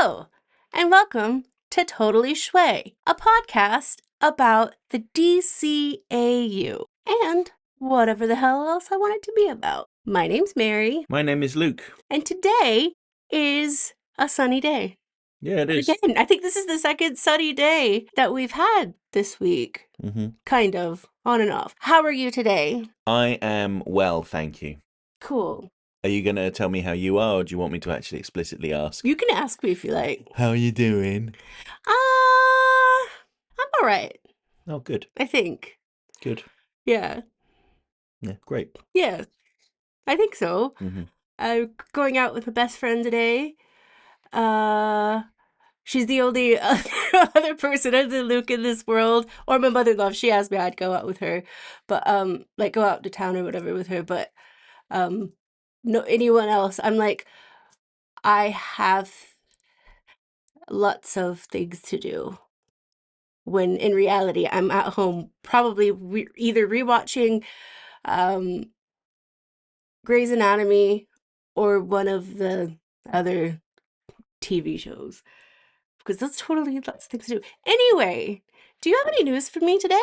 Hello, and welcome to Totally Schway, a podcast about the DCAU and whatever the hell else I want it to be about. My name's Mary, My name is Luke. and today is a sunny day. Yeah, it is. Again, I think this is the second sunny day that we've had this week. Kind of, on and off. How are you today? I am well, thank you. Cool. Are you going to tell me how you are, or do you want me to actually explicitly ask? You can ask me if you like. How are you doing? I'm all right, Oh, good. I think. Good. Yeah. Yeah, great. Yeah, I think so. I'm going out with my best friend today. She's the only other person other than Luke in this world, or my mother-in-law. If she asked me, I'd go out with her, but like go out to town or whatever with her. But no anyone else. I'm like, I have lots of things to do. When in reality, I'm at home, probably either rewatching Grey's Anatomy or one of the other TV shows. Because that's totally lots of things to do. Anyway, do you have any news for me today?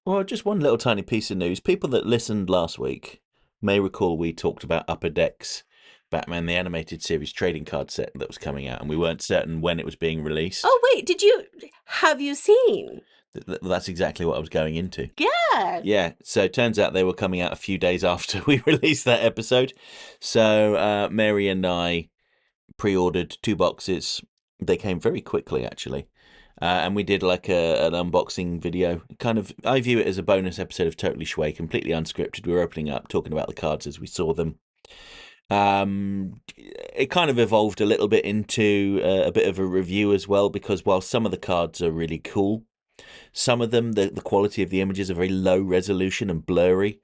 Well, just one little tiny piece of news. People that listened last week may recall we talked about Upper Deck's Batman the Animated Series trading card set that was coming out, and we weren't certain when it was being released. Oh, wait, have you seen? That's exactly what I was going into. Yeah. Yeah, so it turns out they were coming out a few days after we released that episode. So Mary and I pre-ordered 2 boxes. They came very quickly, actually. And we did like an unboxing video. I view it as a bonus episode of Totally Schway, completely unscripted. We were opening up, talking about the cards as we saw them. It kind of evolved a little bit into a bit of a review as well, because while some of the cards are really cool, some of them, the quality of the images are very low resolution and blurry.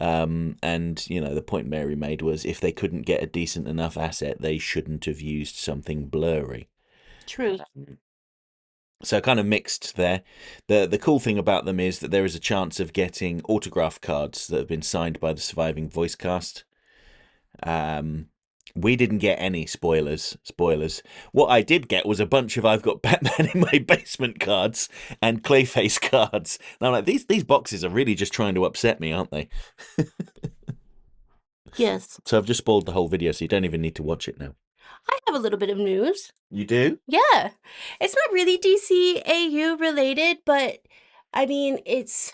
And, the point Mary made was if they couldn't get a decent enough asset, they shouldn't have used something blurry. True. So kind of mixed there. The cool thing about them is that there is a chance of getting autograph cards that have been signed by the surviving voice cast. We didn't get any spoilers. What I did get was a bunch of I've got Batman in my basement cards and Clayface cards. And I'm like, these boxes are really just trying to upset me, aren't they? Yes. So I've just spoiled the whole video, so you don't even need to watch it now. I have a little bit of news. You do? Yeah. It's not really DCAU related, but I mean, it's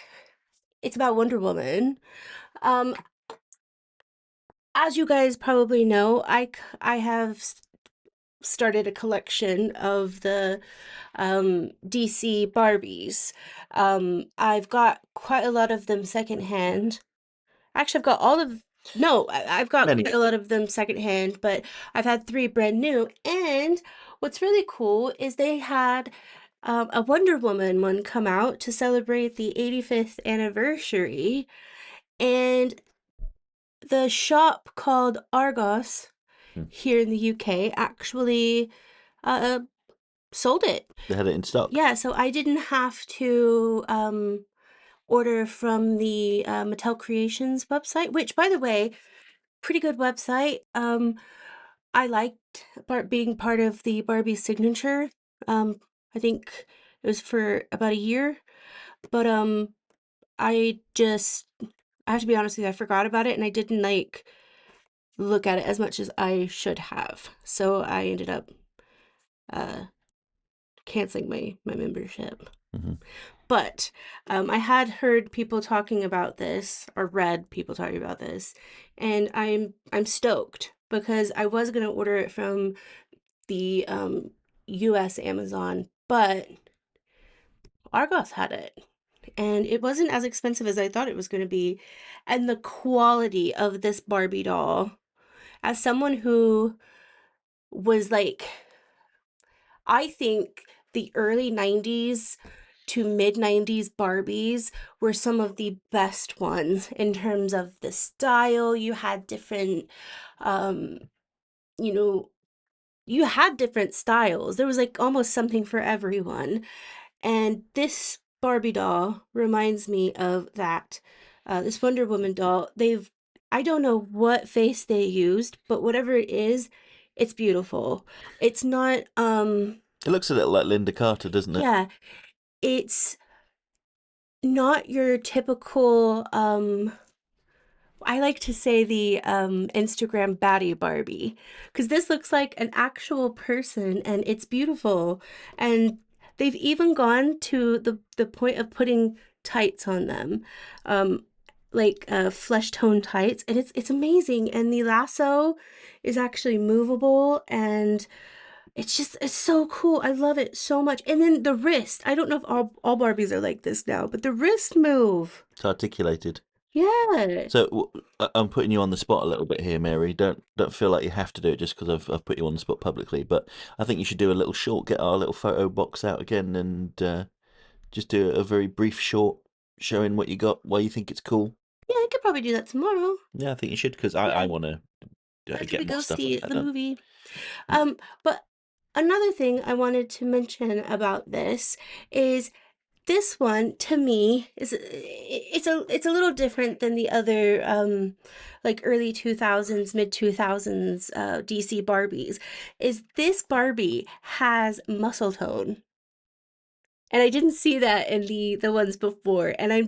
about Wonder Woman. As you guys probably know, I have started a collection of the DC Barbies. I've got quite a lot of them secondhand. Actually, I've got all of no, I've got Many. quite a lot of them secondhand, but I've had 3 brand new. And what's really cool is they had a Wonder Woman one come out to celebrate the 85th anniversary, and the shop called Argos here in the UK actually sold it. They had it in stock. Yeah, so I didn't have to order from the Mattel Creations website, which, by the way, pretty good website. I liked being part of the Barbie signature. I think it was for about a year, but I have to be honest with you, I forgot about it and I didn't look at it as much as I should have. So I ended up canceling my membership. But I had heard people talking about this, or read people talking about this, and I'm stoked because I was gonna order it from the US Amazon, but Argos had it. And it wasn't as expensive as I thought it was going to be. And the quality of this Barbie doll, as someone who was I think the early 90s to mid 90s Barbies were some of the best ones in terms of the style. You had different, you had different styles. There was almost something for everyone. And this Barbie doll reminds me of that. This Wonder Woman doll, I don't know what face they used, but whatever it is, It's beautiful. It's not, It looks a little like Linda Carter, doesn't it? yeah, it's not your typical, I like to say the Instagram baddie Barbie, because this looks like an actual person and it's beautiful. And they've even gone to the point of putting tights on them, um, like flesh tone tights, and it's amazing. And the lasso is actually movable, and it's so cool. I love it so much. And then the wrist. I don't know if all Barbies are like this now, but the wrist move. It's articulated. Yeah. So I'm putting you on the spot a little bit here, Mary. Don't feel like you have to do it just because I've put you on the spot publicly. But I think you should do a little short. Get our little photo box out again and just do a very brief short showing what you got, why you think it's cool. Yeah, I could probably do that tomorrow. Yeah, I think you should because I Yeah, want to after we get more go stuff like see that the done. movie. But another thing I wanted to mention about this is this one to me is it's a little different than the other like early 2000s, mid 2000s DC Barbies. Is this Barbie has muscle tone. And I didn't see that in the ones before. And I'm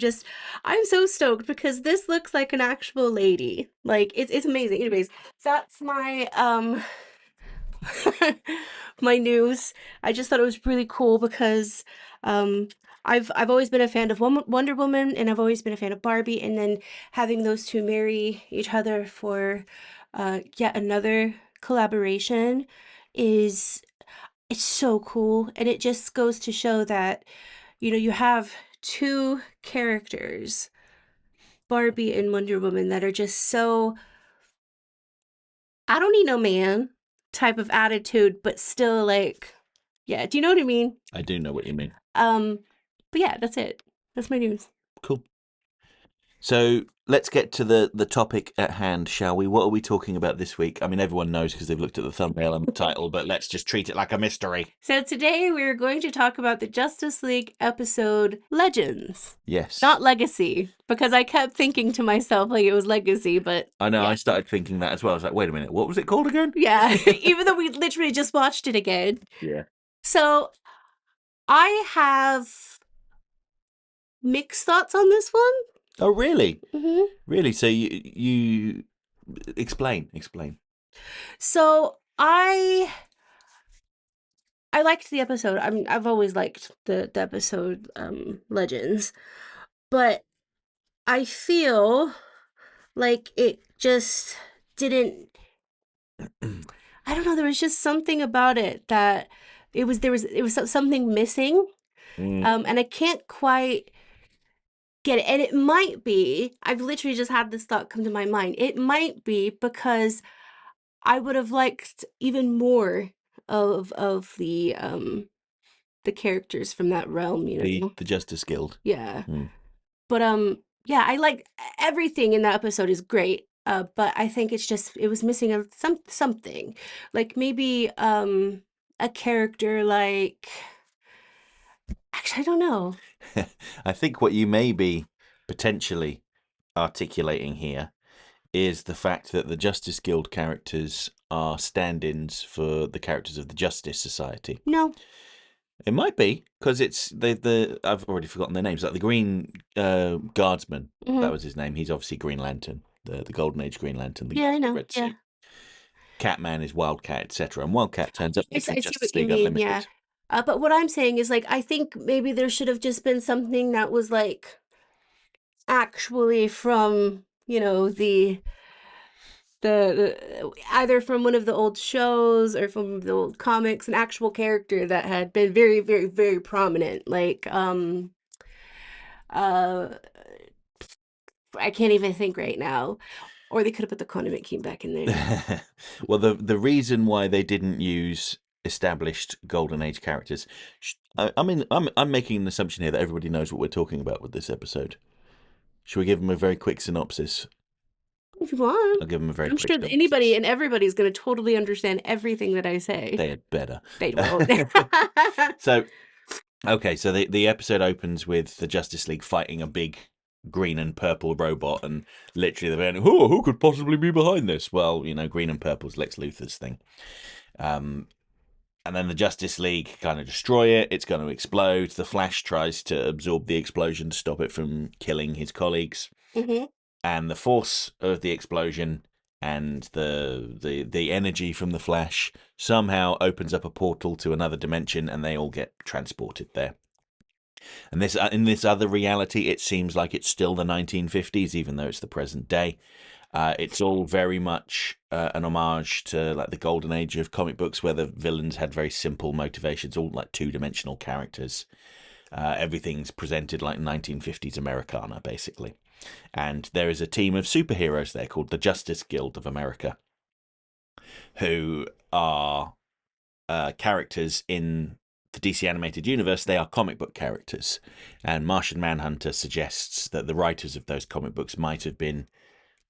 so stoked because this looks like an actual lady. Like it's amazing. Anyways, that's my my news. I just thought it was really cool because um I've always been a fan of Wonder Woman, and I've always been a fan of Barbie, and then having those two marry each other for yet another collaboration is it's so cool. And it just goes to show that you have two characters, Barbie and Wonder Woman, that are just so I don't need no man type of attitude, but still like, yeah, do you know what I mean? I do know what you mean. Um, but yeah, that's it. That's my news. Cool. So let's get to the topic at hand, shall we? What are we talking about this week? I mean, everyone knows because they've looked at the thumbnail and the title, but let's just treat it like a mystery. So today we're going to talk about the Justice League episode Legends. Yes. Not Legacy, because I kept thinking to myself like it was Legacy, but I know, yeah. I started thinking that as well. I was like, wait a minute, what was it called again? Yeah, even though we literally just watched it again. Yeah. So I have mixed thoughts on this one. Oh, really? Mm-hmm. Really? So you explain. So I liked the episode. I've always liked the episode Legends, but I feel like it just didn't. I don't know. There was just something about it that it was something missing, and I can't quite get it. And it might be. I've literally just had this thought come to my mind. It might be because I would have liked even more of the characters from that realm, The Justice Guild. Yeah. Mm. But yeah, I like everything in that episode is great. But I think it was missing something. Like maybe a character like actually I don't know. I think what you may be potentially articulating here is the fact that the Justice Guild characters are stand-ins for the characters of the Justice Society. No. It might be because it's the I've already forgotten their names. Like the Green Guardsman, that was his name. He's obviously Green Lantern, the Golden Age Green Lantern. Yeah, I know. Red Yeah. suit. Catman is Wildcat, etc. And Wildcat turns up I in see Justice what you League mean, yeah. Unlimited. But what I'm saying is like I think maybe there should have just been something that was like actually from, the either from one of the old shows or from the old comics, an actual character that had been very, very, very prominent. Like uh I can't even think right now. Or they could have put the Condiment King back in there. Well, the reason why they didn't use established Golden Age characters, I mean, I'm making an assumption here that everybody knows what we're talking about with this episode. Should we give them a very quick synopsis? If you want. I'll give them a very I'm quick sure that synopsis. anybody and everybody's going to totally understand everything that I say. They had better. They won't. So, okay, so the episode opens with the Justice League fighting a big green and purple robot, and literally they're going, "Oh, who could possibly be behind this?" Well, green and purple's Lex Luthor's thing. And then the Justice League kind of destroy it. It's going to explode. The Flash tries to absorb the explosion to stop it from killing his colleagues. Mm-hmm. And the force of the explosion and the energy from the Flash somehow opens up a portal to another dimension, and they all get transported there. And this in this other reality, it seems like it's still the 1950s, even though it's the present day. It's all very much an homage to like the golden age of comic books, where the villains had very simple motivations, all like two-dimensional characters. Everything's presented like 1950s Americana, basically. And there is a team of superheroes there called the Justice Guild of America, who are characters in the DC animated universe. They are comic book characters. And Martian Manhunter suggests that the writers of those comic books might have been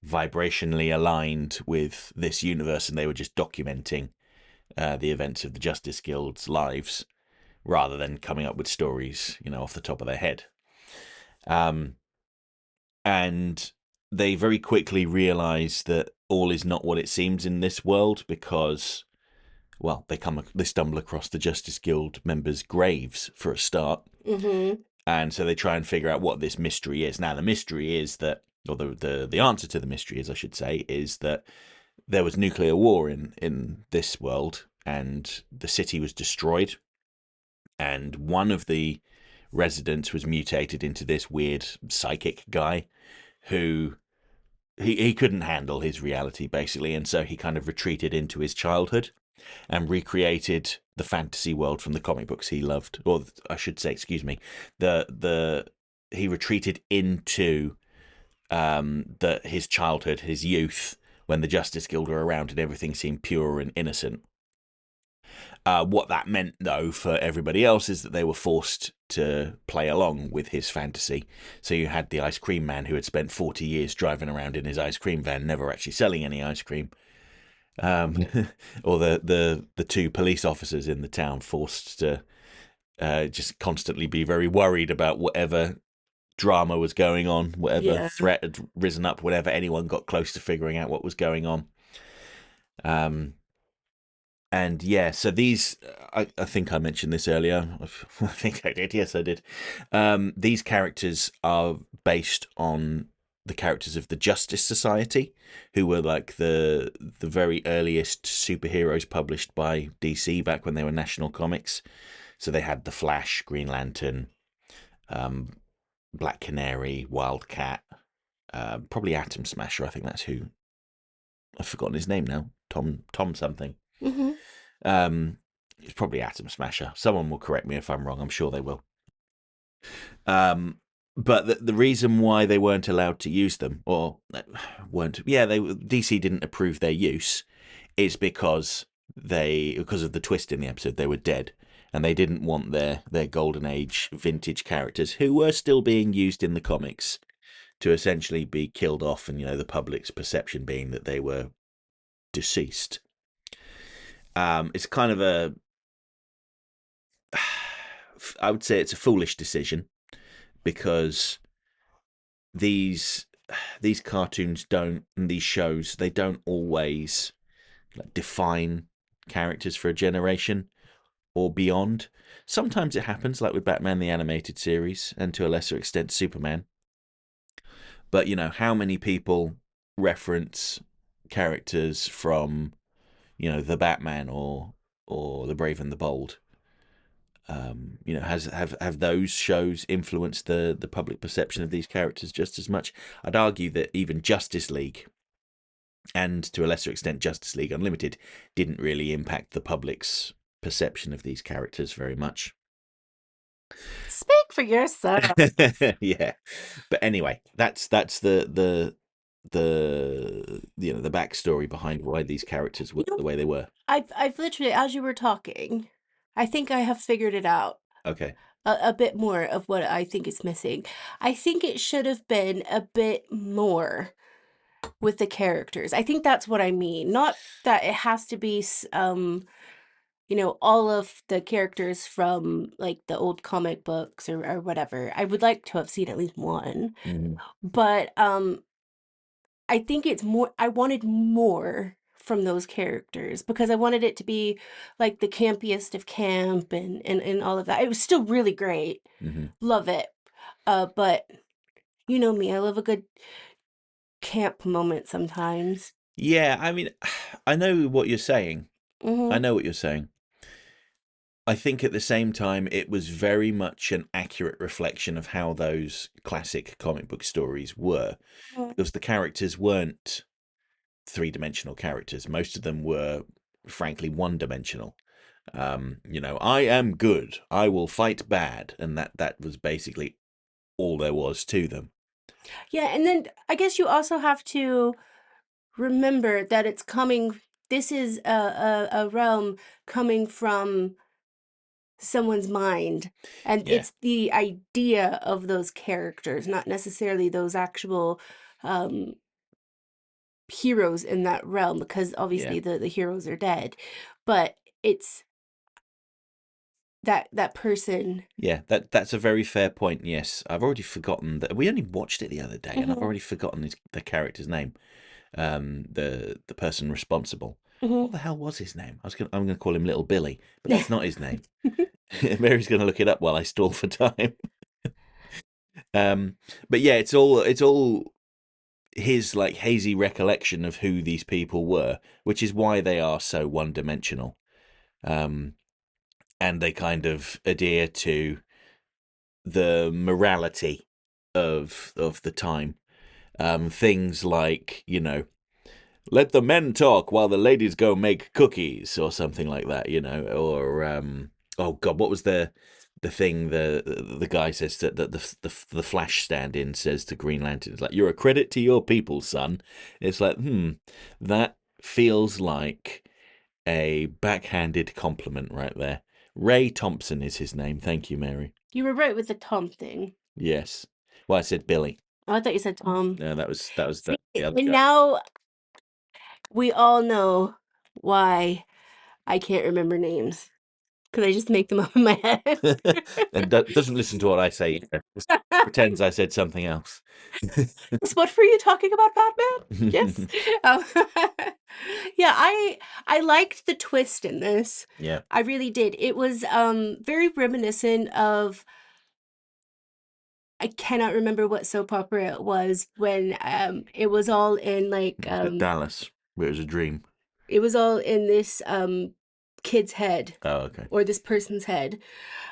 vibrationally aligned with this universe, and they were just documenting the events of the Justice Guild's lives rather than coming up with stories, off the top of their head. And they very quickly realize that all is not what it seems in this world, because, well, they stumble across the Justice Guild members' graves for a start. Mm-hmm. And so they try and figure out what this mystery is. Now, the mystery is that, or the answer to the mystery is, I should say, is that there was nuclear war in this world, and the city was destroyed. And one of the residents was mutated into this weird psychic guy who he couldn't handle his reality, basically. And so he kind of retreated into his childhood and recreated the fantasy world from the comic books he loved. Or I should say, excuse me, he retreated into his childhood, his youth, when the Justice Guild were around and everything seemed pure and innocent. What that meant, though, for everybody else is that they were forced to play along with his fantasy. So you had the ice cream man who had spent 40 years driving around in his ice cream van, never actually selling any ice cream. Or the two police officers in the town, forced to just constantly be very worried about whatever drama was going on, whatever Yeah. threat had risen up, whenever anyone got close to figuring out what was going on. And yeah, so these, I think I mentioned this earlier. I think I did. Yes, I did. These characters are based on the characters of the Justice Society, who were like the very earliest superheroes published by DC back when they were National Comics. So they had the Flash, Green Lantern, Black Canary, Wildcat, probably Atom Smasher. I think that's who. I've forgotten his name now. Tom something. Mm-hmm. It's probably Atom Smasher. Someone will correct me if I'm wrong. I'm sure they will. But the reason why they weren't allowed to use them, or DC didn't approve their use, is because of the twist in the episode. They were dead, and they didn't want their golden age vintage characters, who were still being used in the comics, to essentially be killed off, and the public's perception being that they were deceased. It's kind of I would say it's a foolish decision, because these cartoons don't, and these shows, they don't always define characters for a generation or beyond. Sometimes it happens, like with Batman the Animated Series, and to a lesser extent Superman. But how many people reference characters from the Batman or the Brave and the Bold? Have those shows influenced the public perception of these characters just as much? I'd argue that even Justice League, and to a lesser extent Justice League Unlimited, didn't really impact the public's perception of these characters very much. Speak for yourself. Yeah, but anyway, that's the the backstory behind why these characters were the way they were. I've literally, as you were talking, I think I have figured it out Okay. a bit more of what I think is missing. I think it should have been a bit more with the characters. I think that's what I mean. Not that it has to be all of the characters from like the old comic books or whatever. I would like to have seen at least one. Mhm. But I think it's more I wanted more from those characters because I wanted it to be like the campiest of camp and all of that. It was still really great. Mhm. Love it. But you know me, I love a good camp moment sometimes. Yeah, I mean, I know what you're saying. I Mhm. know what you're saying. I think at the same time, it was very much an accurate reflection of how those classic comic book stories were, Mhm. because the characters weren't three-dimensional characters. Most of them were, frankly, one-dimensional. I am good. I will fight bad, and that was basically all there was to them. Yeah, and then I guess you also have to remember that it's coming this is a realm coming from someone's mind, and Yeah, it's the idea of those characters, not necessarily those actual um heroes in that realm, because yeah, obviously the heroes are dead, but it's that person. yeah. That's a very fair point. Yes, I've already forgotten that we only watched it the other day, and I've Hmm. already forgotten the character's name. The person responsible. Hmm. What the hell was his name? I'm gonna call him Little Billy, but that's not his name. Mary's gonna look it up while I stall for time. Um, but yeah, it's all his like hazy recollection of who these people were, which is why they are so one dimensional. Um, and they kind of adhere to the morality of the time. Things like let the men talk while the ladies go make cookies or something like that, or oh god, what was the thing the guy says that the Flash stand-in says to Green Lantern? It's like, you're a credit to your people, son. It's like, that feels like a backhanded compliment right there. Ray Thompson is his name. Thank you, Mary. You were right with the Tom thing. Yes. Well, I said Billy. Oh, I thought you said Tom. No, that was See, the other and guy. now we all know why I can't remember names because I just make them up in my head. And doesn't listen to what I say. Just pretends I said something else. What were you talking about, Batman? Yes. Um, yeah, I liked the twist in this. Yeah. I really did. It was very reminiscent of I cannot remember what soap opera it was when it was all in like Dallas, where it was a dream. it was all in this kid's head Oh, okay. or this person's head.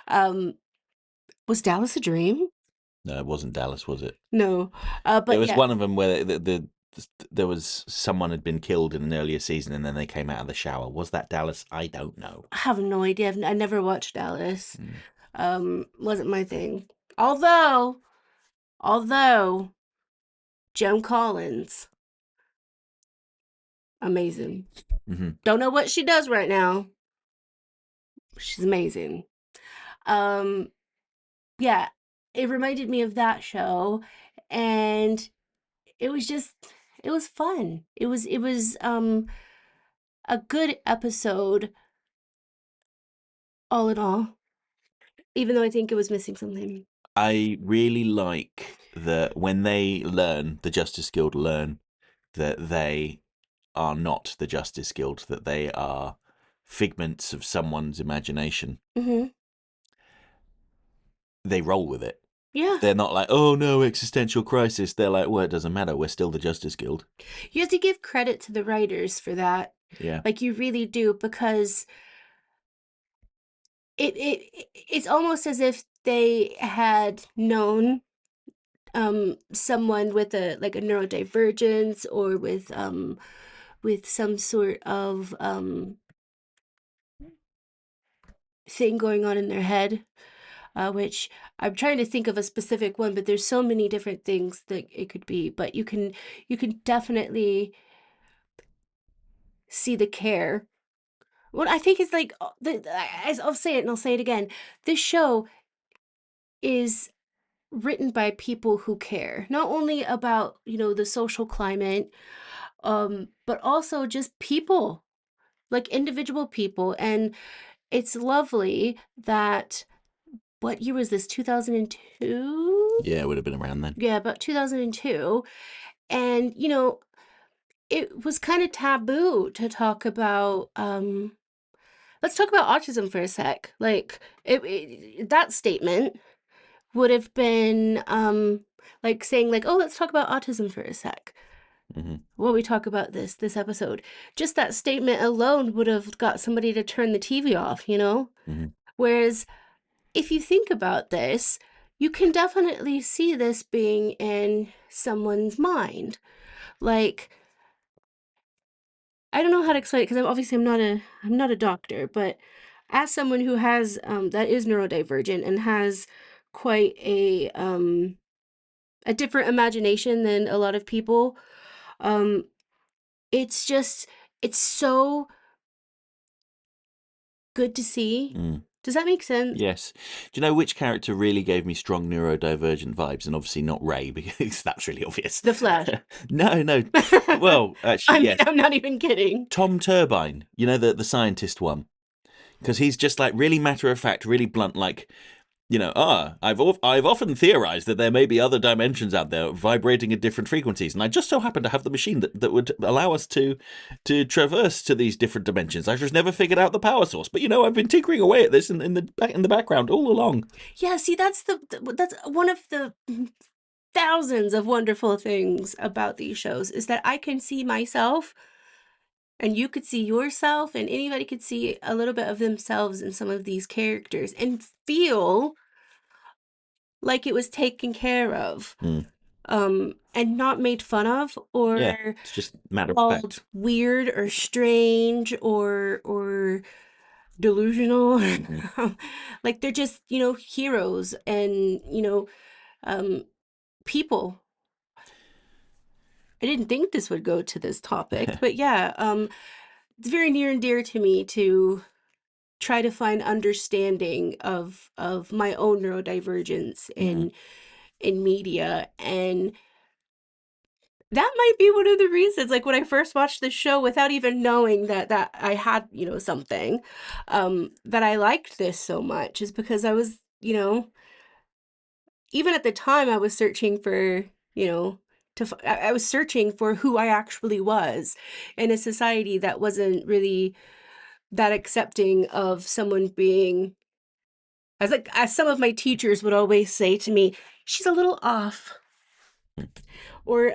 Um was Dallas a dream? No, it wasn't Dallas, was it? No. It But was yeah, one of them where there was someone had been killed in an earlier season, and then they came out of the shower. Was that Dallas? I don't know. I have no idea. I never watched Dallas. Mm. Wasn't my thing. Although Joan Collins, amazing. Hmm. Don't know what she does right now. She's amazing. Um, yeah, it reminded me of that show, and it was just, it was fun. It was a good episode all in all, even though I think it was missing something. I really like that when the Justice Guild learn that they are not the Justice Guild, that they are figments of someone's imagination. Hmm. They roll with it. Yeah, They're not like, oh no, existential crisis. They're like, well, it doesn't matter. We're still the Justice Guild. you have to give credit to the writers for that. Yeah. Like you really do, because it's almost as if they had known someone with a like a neurodivergence or with some sort of thing going on in their head, which I'm trying to think of a specific one, but there's so many different things that it could be. But you can definitely see the care. What I think is like as I'll say it and I'll say it again. This show is written by people who care not only about the social climate, but also just people. like individual people. And it's lovely that, what year was this? 2002? Yeah, it would have been around then. Yeah, about 2002. And, it was kind of taboo to talk about, let's talk about autism for a sec. Like, that statement would have been, like saying like, oh, let's talk about autism for a sec. Mm-hmm. While we talk about this episode. Just that statement alone would have got somebody to turn the TV off, Mm-hmm. Whereas if you think about this, you can definitely see this being in someone's mind. Like, I don't know how to explain it because I'm not a doctor, but as someone who has that is neurodivergent and has quite a different imagination than a lot of people, um, it's just it's so good to see. Mm. Does that make sense? Yes. Do you know which character really gave me strong neurodivergent vibes? And obviously not Ray, because that's really obvious. The Flash. No, no. Well, actually, yes. I'm not even kidding. Tom Turbine, the scientist one. Because he's just like really matter of fact, really blunt, like, I've often theorized that there may be other dimensions out there vibrating at different frequencies, and I just so happen to have the machine that would allow us to traverse to these different dimensions. I've just never figured out the power source, but I've been tinkering away at this in the background all along. Yeah, see, that's one of the thousands of wonderful things about these shows is that I can see myself and you could see yourself and anybody could see a little bit of themselves in some of these characters and feel like it was taken care of. Mm. And not made fun of Yeah, or it's just matter of called fact. weird or strange or delusional. Mm. Like they're just, heroes and, people. I didn't think this would go to this topic, but yeah, it's very near and dear to me to try to find understanding of my own neurodivergence Mm. in media. And that might be one of the reasons, like when I first watched the show without even knowing that I had, something, that I liked this so much is because I was, even at the time I was searching for, I was searching for who I actually was in a society that wasn't really that accepting of someone being, as some of my teachers would always say to me, she's a little off. Or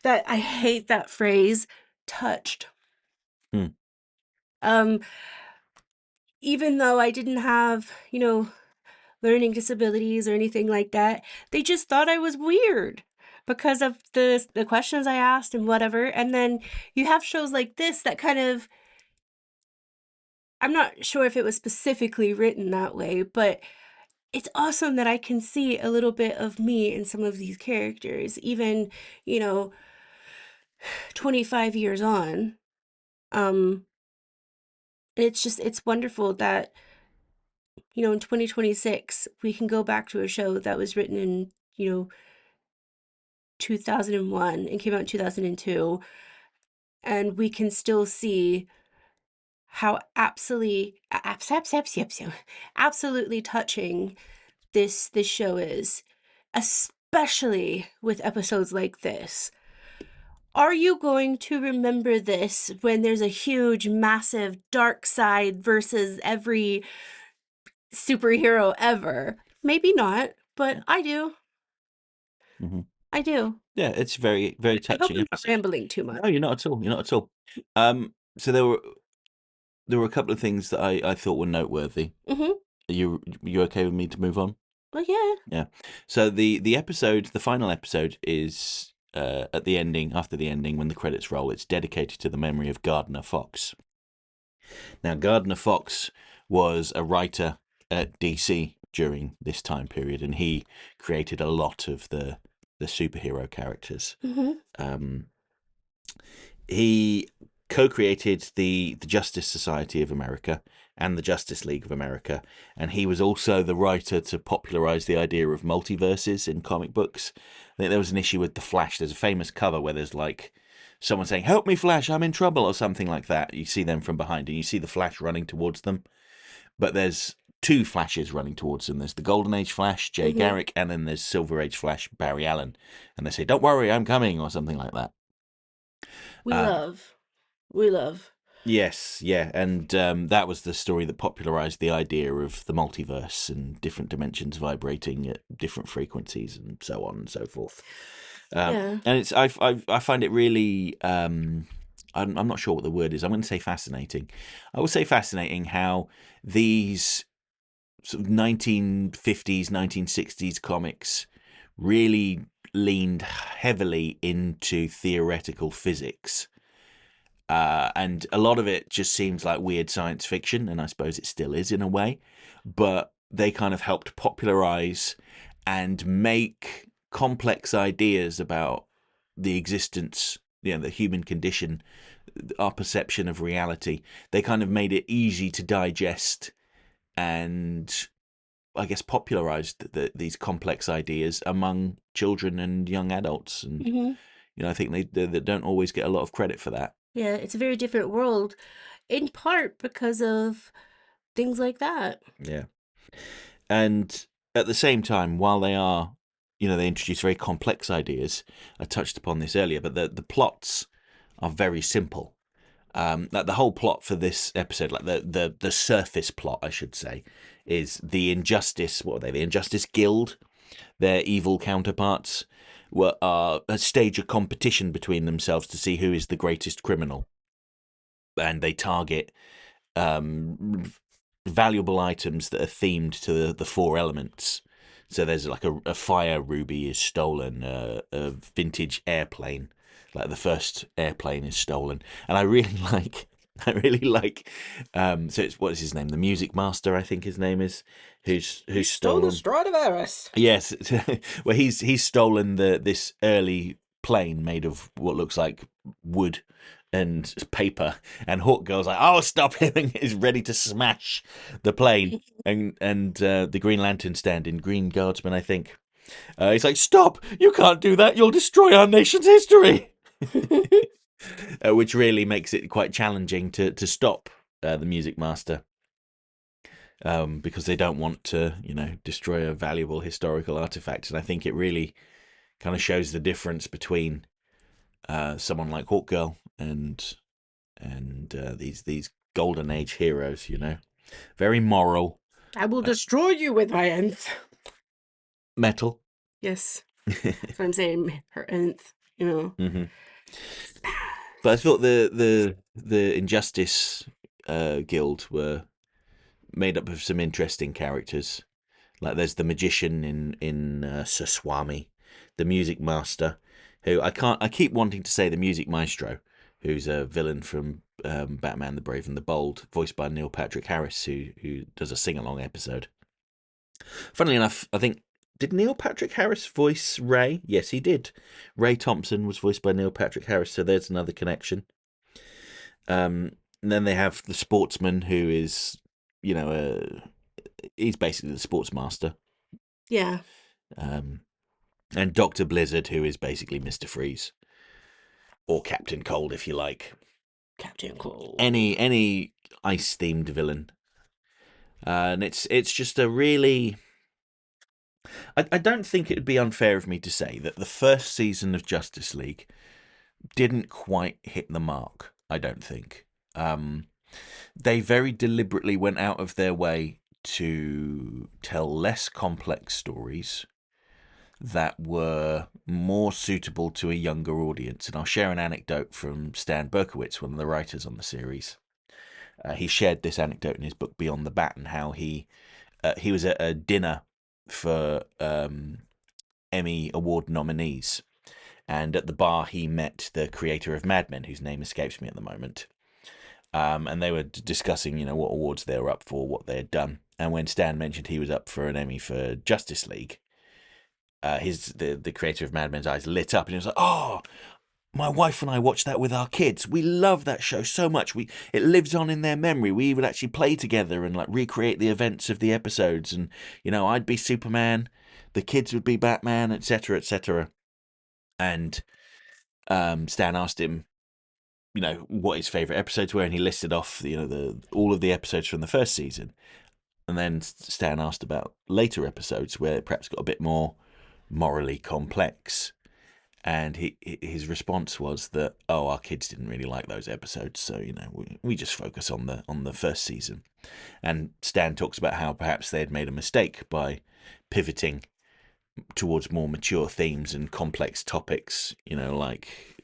that I hate that phrase, touched. Mm. Um, even though I didn't have, learning disabilities or anything like that, they just thought I was weird because of the questions I asked and whatever. And then you have shows like this that kind of, I'm not sure if it was specifically written that way, but it's awesome that I can see a little bit of me in some of these characters, even, you know, 25 years on. Um, it's wonderful that, in 2026, we can go back to a show that was written in, 2001 and came out in 2002, and we can still see how absolutely touching this show is, especially with episodes like this. Are you going to remember this when there's a huge, massive dark side versus every superhero ever? Maybe not, but I do. Mm-hmm. I do. Yeah, it's very, very I hope touching I'm not episode. rambling too much. No, you're not at all. You're not at all. So there were a couple of things that I thought were noteworthy. Mm-hmm. Are you okay with me to move on? Well, yeah. Yeah. So the final episode is at the ending, after the ending, when the credits roll. It's dedicated to the memory of Gardner Fox. Now, Gardner Fox was a writer at DC during this time period, and he created a lot of the superhero characters. Mm-hmm. He co-created the Justice Society of America and the Justice League of America, and he was also the writer to popularize the idea of multiverses in comic books. I think there was an issue with The Flash. There's a famous cover where there's like someone saying, "Help me, Flash, I'm in trouble," or something like that. You see them from behind, and you see the Flash running towards them. But there's two Flashes running towards them. There's the Golden Age Flash, Jay Mm-hmm. Garrick, and then there's Silver Age Flash, Barry Allen. And they say, "Don't worry, I'm coming," or something like that. We Um, love. We love. yes, yeah. And that was the story that popularized the idea of the multiverse and different dimensions vibrating at different frequencies and so on and so forth. Yeah. And it's I find it really I'm not sure what the word is. I'm going to say fascinating. I will say fascinating how these sort of 1950s 1960s comics really leaned heavily into theoretical physics. And a lot of it just seems like weird science fiction, and I suppose it still is in a way. But they kind of helped popularize and make complex ideas about the existence, the human condition, our perception of reality. They kind of made it easy to digest and, I guess, popularized these complex ideas among children and young adults. And, Mm-hmm. I think they don't always get a lot of credit for that. Yeah, it's a very different world, in part because of things like that. Yeah. And at the same time, while they are, they introduce very complex ideas. I touched upon this earlier, but the plots are very simple. Like the whole plot for this episode, like the surface plot, I should say, is the Injustice. What are they? The Injustice Guild. Their evil counterparts are stage a competition between themselves to see who is the greatest criminal, and they target um, valuable items that are themed to the four elements. So there's like a fire ruby is stolen, a vintage airplane, like the first airplane is stolen, and I really like. I really like. So it's what is his name? The music master, I think his name is, who's Stole the stolen. Stradivarius. Yes, well, he's stolen this early plane made of what looks like wood and paper, and Hawk Girl's like, "I'll stop him," and is ready to smash the plane. And the Green Lantern stand in Green Guardsman, I think. He's like, "Stop! You can't do that. You'll destroy our nation's history." Which really makes it quite challenging to stop the Music Master. Because they don't want to, destroy a valuable historical artifact. And I think it really kind of shows the difference between someone like Hawkgirl and these golden age heroes. Very moral, I will destroy you with my nth. metal. Yes, that's what I'm saying. Her nth, you know. hmm But I thought the Injustice Guild were made up of some interesting characters. Like there's the magician in Sir Swami, the music master, who I keep wanting to say the music maestro, who's a villain from Batman: The Brave and the Bold, voiced by Neil Patrick Harris, who does a sing along episode. Funnily enough, I think did Neil Patrick Harris voice Ray? Yes, he did. Ray Thompson was voiced by Neil Patrick Harris, so there's another connection. And then they have the sportsman, who is, he's basically the sports master. Yeah. Um, and Dr. Blizzard, who is basically Mr. Freeze or Captain Cold, if you like. Captain Cold. Any ice themed villain, and it's just a really. I don't think it would be unfair of me to say that the first season of Justice League didn't quite hit the mark. I don't think. They very deliberately went out of their way to tell less complex stories that were more suitable to a younger audience. And I'll share an anecdote from Stan Berkowitz, one of the writers on the series. He shared this anecdote in his book Beyond the Bat, and how he was at a dinner for Emmy Award nominees. And at the bar, he met the creator of Mad Men, whose name escapes me at the moment. And they were discussing, what awards they were up for, what they had done. And when Stan mentioned he was up for an Emmy for Justice League, the creator of Mad Men's eyes lit up, and he was like, "Oh, my wife and I watched that with our kids. We love that show so much. It lives on in their memory. We would actually play together and like recreate the events of the episodes. And I'd be Superman, the kids would be Batman, etc., etc." And Stan asked him, what his favorite episodes were, and he listed off all of the episodes from the first season. And then Stan asked about later episodes where it perhaps got a bit more morally complex. And his response was that, oh, our kids didn't really like those episodes, so we just focus on the first season. And Stan talks about how perhaps they had made a mistake by pivoting towards more mature themes and complex topics,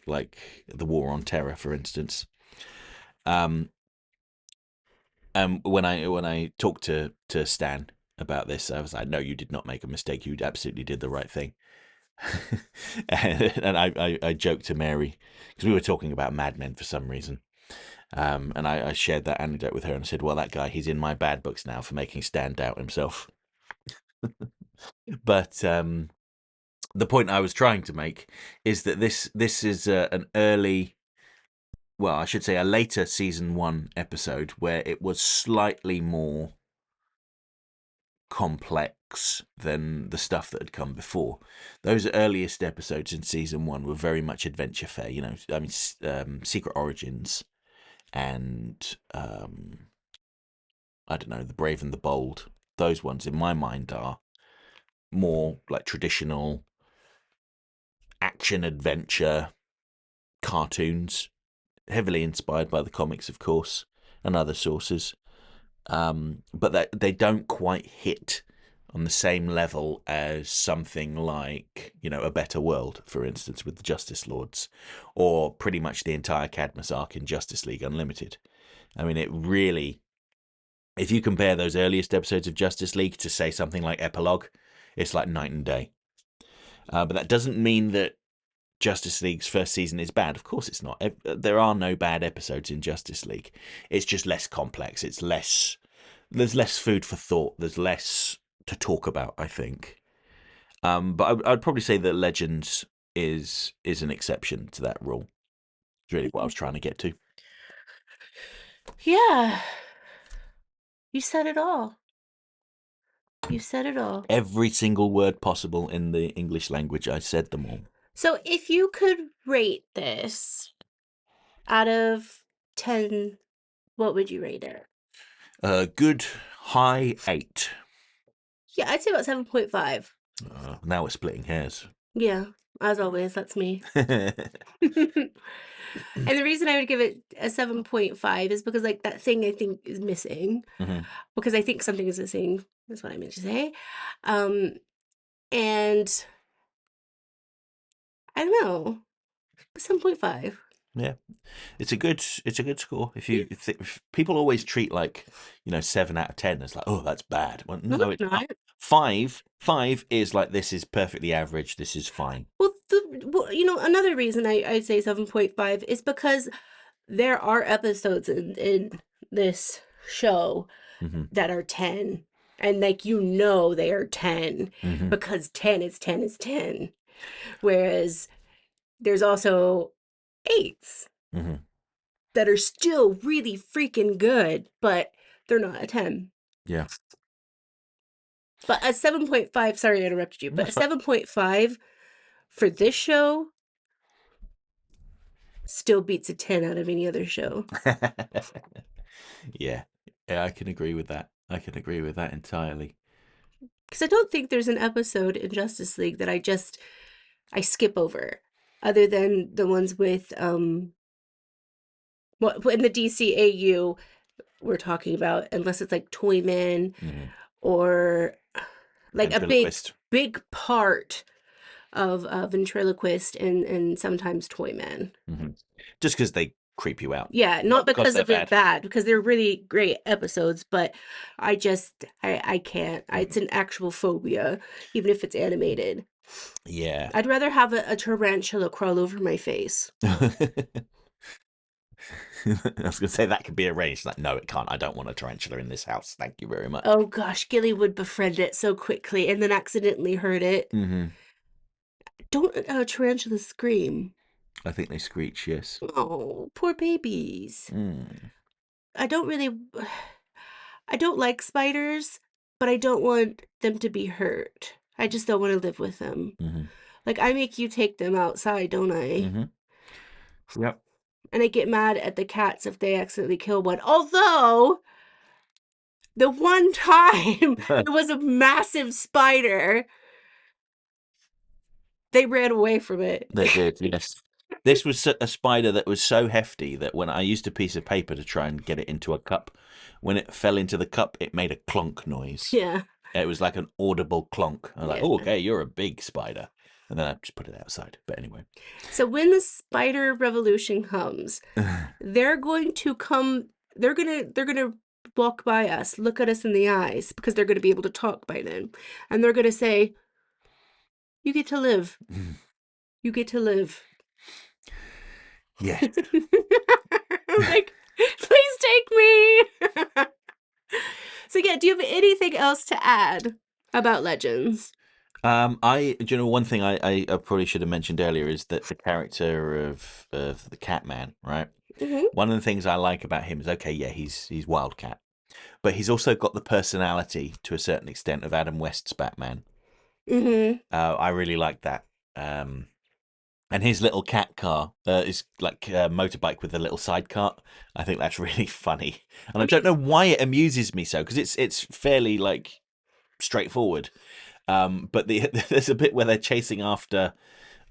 like the war on terror, for instance. When I talked to Stan about this, I was like, no, you did not make a mistake. You absolutely did the right thing. And I joked to Mary because we were talking about Mad Men for some reason. And I shared that anecdote with her and said, well, that guy, he's in my bad books now for making Stan doubt himself. But the point I was trying to make is that this is an early, well, I should say a later season 1 episode where it was slightly more complex than the stuff that had come before. Those earliest episodes in season 1 were very much adventure fare. Secret Origins and I don't know, The Brave and the Bold. Those ones, in my mind, are more like traditional action adventure cartoons, heavily inspired by the comics, of course, and other sources. But that they don't quite hit on the same level as something like, A Better World, for instance, with the Justice Lords, or pretty much the entire Cadmus arc in Justice League Unlimited. I mean, it really, if you compare those earliest episodes of Justice League to, say, something like Epilogue, it's like night and day. But that doesn't mean that Justice League's first season is bad. Of course it's not. There are no bad episodes in Justice League. It's just less complex. There's less food for thought. There's less to talk about, I think. But I'd probably say that Legends is an exception to that rule. It's really what I was trying to get to. Yeah. You said it all. You said it all. Every single word possible in the English language, I said them all. So if you could rate this out of 10, what would you rate it? Good high 8. Yeah, I'd say about 7.5. Now we're splitting hairs. Yeah, as always, that's me. And the reason I would give it a 7.5 is because, like, that thing I think is missing. Mm-hmm. Because I think something is missing. That's what I meant to say. And I don't know, 7.5. Yeah, it's a good score. If people always treat, like, 7 out of 10 as like, oh, that's bad. Well, No, no, it's it's not. not. 5 is like, this is perfectly average. This is fine. Well, another reason I'd say 7.5 is because there are episodes in this show Mm-hmm. that are 10. And, like, they are 10 Mm-hmm. because 10 is 10 is 10. Whereas there's also 8s Mm-hmm. that are still really freaking good, but they're not a 10. Yeah. But a 7.5, sorry I interrupted you, but That's a 7.5 for this show still beats a 10 out of any other show. Yeah. Yeah, I can agree with that. I can agree with that entirely. Because I don't think there's an episode in Justice League that I skip over, other than the ones with in the DCAU we're talking about, unless it's like Toyman Mm-hmm. or like a Ventriloquist. big part of Ventriloquist and sometimes Toyman. Mm-hmm. Just because they creep you out. Yeah, not because they're of it bad, because they're really great episodes, but I can't. It's an actual phobia, even if it's animated. Yeah. I'd rather have a tarantula crawl over my face. I was going to say that could be arranged. Like, no, it can't. I don't want a tarantula in this house. Thank you very much. Oh gosh, Gilly would befriend it so quickly and then accidentally hurt it. Mm-hmm. Don't tarantulas scream? I think they screech, yes. Oh, poor babies. Mm. I don't really. I don't like spiders, but I don't want them to be hurt. I just don't want to live with them. Mm-hmm. Like, I make you take them outside, don't I? Mm-hmm. Yep. and I get mad at the cats if they accidentally kill one. Although the one time there was a massive spider, they ran away from it. They did, yes. This was a spider that was so hefty that when I used a piece of paper to try and get it into a cup, when it fell into the cup, it made a clonk noise. Yeah. It was like an audible clonk. I was like, Yeah. oh, okay, you're a big spider. And then I just put it outside. But anyway. So when the spider revolution comes, they're going to come, they're gonna walk by us, look at us in the eyes, because they're gonna be able to talk by then. And they're gonna say, you get to live. You get to live. Yeah. Like, please take me. So yeah, do you have anything else to add about Legends? You know, one thing I probably should have mentioned earlier is that the character of the Catman, right? Mm-hmm. One of the things I like about him is, okay, yeah, he's Wildcat, but he's also got the personality to a certain extent of Adam West's Batman. Mm-hmm. I really like that. And his little cat car is like a motorbike with a little sidecar. I think that's really funny, and I don't know why it amuses me so, because it's fairly like straightforward. But there's a bit where they're chasing after.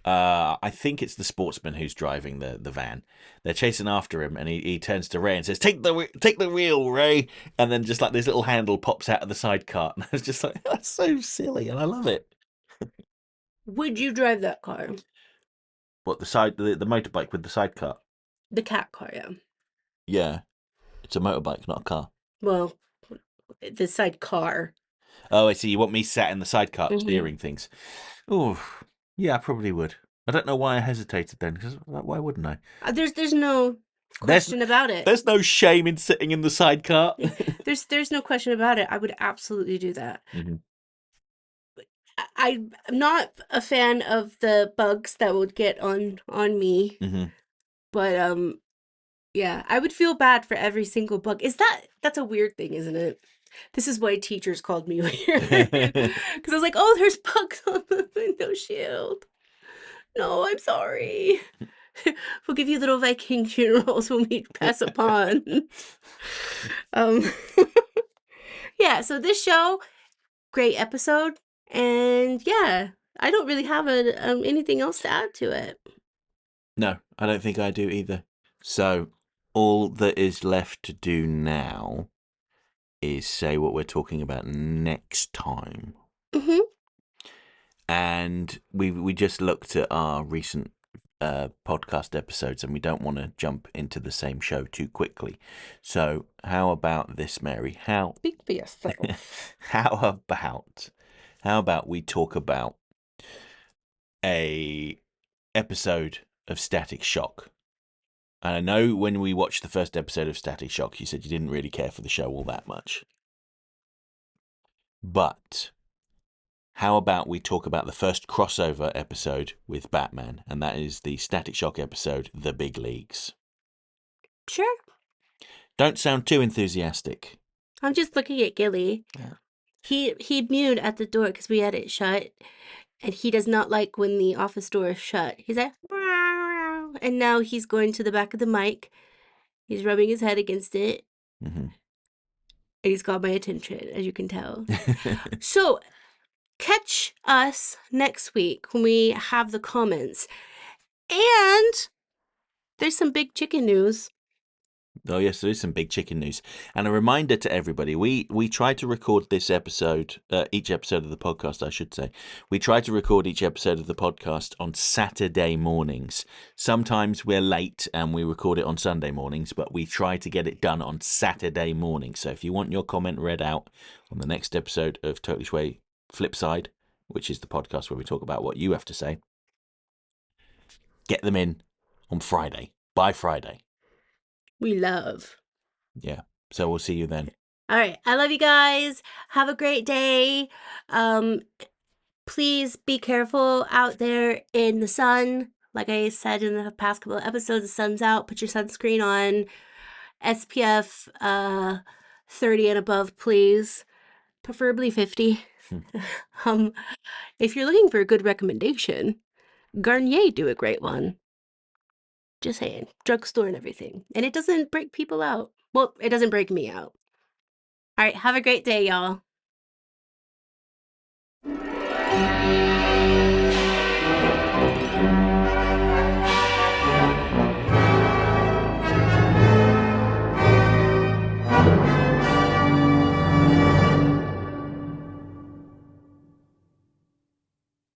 I think it's the sportsman who's driving the van. They're chasing after him, and he turns to Ray and says, take the wheel, Ray." And then just like this little handle pops out of the sidecar, and it's just like, that's so silly, and I love it. Would you drive that car? What, the motorbike with the sidecar? The cat car, yeah. Yeah, it's a motorbike, not a car. Well, the sidecar. Oh, I see. You want me sat in the sidecar Mm-hmm. steering things? Oh, yeah, I probably would. I don't know why I hesitated then, because why wouldn't I? There's no There's question about it. there's no shame in sitting in the sidecar. Yeah, there's no question about it. I would absolutely do that. Mhm. I'm not a fan of the bugs that would get on me, Mhm. but yeah, I would feel bad for every single bug. That's a weird thing, isn't it? This is why teachers called me weird. Because I was like, oh, there's bugs on the window shield. No, I'm sorry. We'll give you little Viking funerals when we pass a pond. Um, yeah, so this show, great episode. And yeah, I don't really have anything else to add to it. No, I don't think I do either. So all that is left to do now is say what we're talking about next time. Hmm. And we just looked at our recent podcast episodes, and we don't want to jump into the same show too quickly. So how about this, Mary? Speak for yourself. How about we talk about a episode of Static Shock? And I know when we watched the first episode of Static Shock, you said you didn't really care for the show all that much. But how about we talk about the first crossover episode with Batman, and that is the Static Shock episode, The Big Leagues. Sure. Don't sound too enthusiastic. I'm just looking at Gilly. Yeah. He mewed at the door because we had it shut, and he does not like when the office door is shut. He's like, "Meow," and now he's going to the back of the mic. He's rubbing his head against it, Mm-hmm. and he's got my attention, as you can tell. So catch us next week when we have the comments, and there's some big chicken news. Oh yes, there is some big chicken news, and a reminder to everybody: we try to record this episode, each episode of the podcast, I should say. We try to record each episode of the podcast on Saturday mornings. Sometimes we're late and we record it on Sunday mornings, but we try to get it done on Saturday morning. So if you want your comment read out on the next episode of Totally Schway Flipside, which is the podcast where we talk about what you have to say, get them in on Friday, by Friday. We love. Yeah. So we'll see you then. All right. I love you guys. Have a great day. Please be careful out there in the sun. Like I said in the past couple of episodes, the sun's out. Put your sunscreen on. SPF 30 and above, please. Preferably 50. um, if you're looking for a good recommendation, Garnier do a great one. Just saying. Drugstore and everything. And it doesn't break people out. Well, it doesn't break me out. All right, have a great day, y'all.